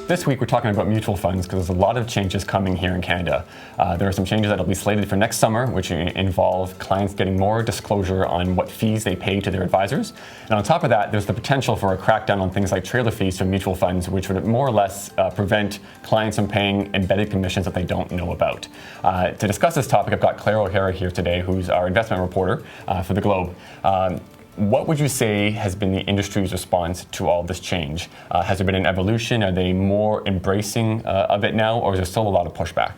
This week we're talking about mutual funds because there's a lot of changes coming here in Canada. There are some changes that will be slated for next summer, which involve clients getting more disclosure on what fees they pay to their advisors. And on top of that, there's the potential for a crackdown on things like trailer fees from mutual funds, which would more or less prevent clients from paying embedded commissions that they don't know about. To discuss this topic, I've got Clare here today, who's our investment reporter for The Globe. What would you say has been the industry's response to all this change? Has there been an evolution? Are they more embracing of it now, or is there still a lot of pushback?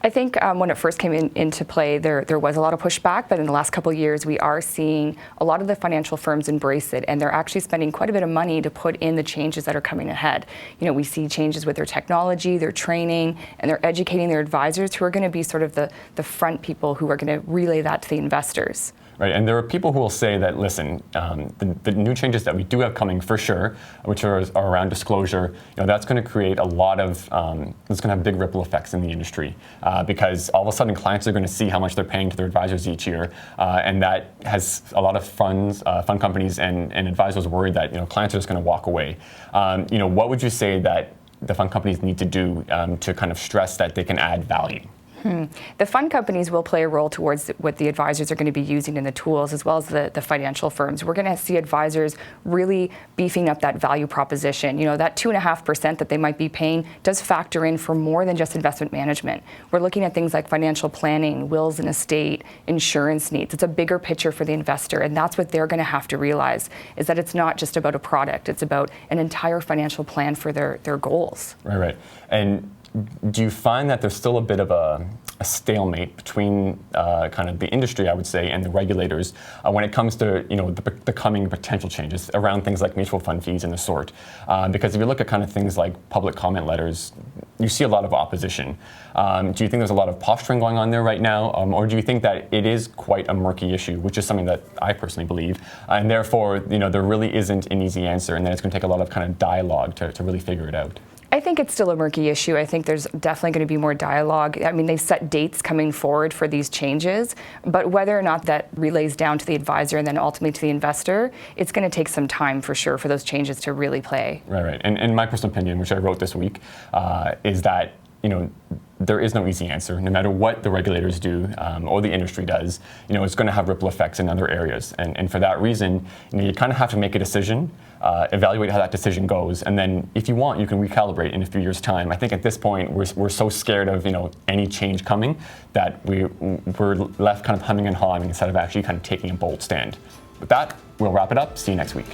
I think when it first came into play, there was a lot of pushback, but in the last couple of years, we are seeing a lot of the financial firms embrace it, and they're actually spending quite a bit of money to put in the changes that are coming ahead. You know, we see changes with their technology, their training, and they're educating their advisors who are going to be sort of the front people who are going to relay that to the investors. Right, and there are people who will say that, listen, the new changes that we do have coming for sure, which are around disclosure, that's going to create a lot of, it's going to have big ripple effects in the industry because all of a sudden clients are going to see how much they're paying to their advisors each year, and that has a lot of fund companies and advisors worried that clients are just going to walk away. What would you say that the fund companies need to do to kind of stress that they can add value? The fund companies will play a role towards what the advisors are going to be using in the tools, as well as the financial firms. We're going to see advisors really beefing up that value proposition. That 2.5% that they might be paying does factor in for more than just investment management. We're looking at things like financial planning, wills and estate, insurance needs. It's a bigger picture for the investor, and that's what they're going to have to realize, is that it's not just about a product. It's about an entire financial plan for their goals. Right. And do you find that there's still a bit of a stalemate between kind of the industry, I would say, and the regulators when it comes to the coming potential changes around things like mutual fund fees and the sort? Because if you look at kind of things like public comment letters, you see a lot of opposition. Do you think there's a lot of posturing going on there right now, or do you think that it is quite a murky issue, which is something that I personally believe, and therefore there really isn't an easy answer, and then it's going to take a lot of kind of dialogue to really figure it out? I think it's still a murky issue. I think there's definitely going to be more dialogue. I mean, they've set dates coming forward for these changes, but whether or not that relays down to the advisor and then ultimately to the investor, it's going to take some time for sure for those changes to really play. Right. And my personal opinion, which I wrote this week, is that there is no easy answer. No matter what the regulators do or the industry does, it's going to have ripple effects in other areas. And for that reason, you kind of have to make a decision, evaluate how that decision goes, and then if you want, you can recalibrate in a few years' time. I think at this point, we're so scared of any change coming that we're left kind of humming and hawing instead of actually kind of taking a bold stand. With that, we'll wrap it up. See you next week.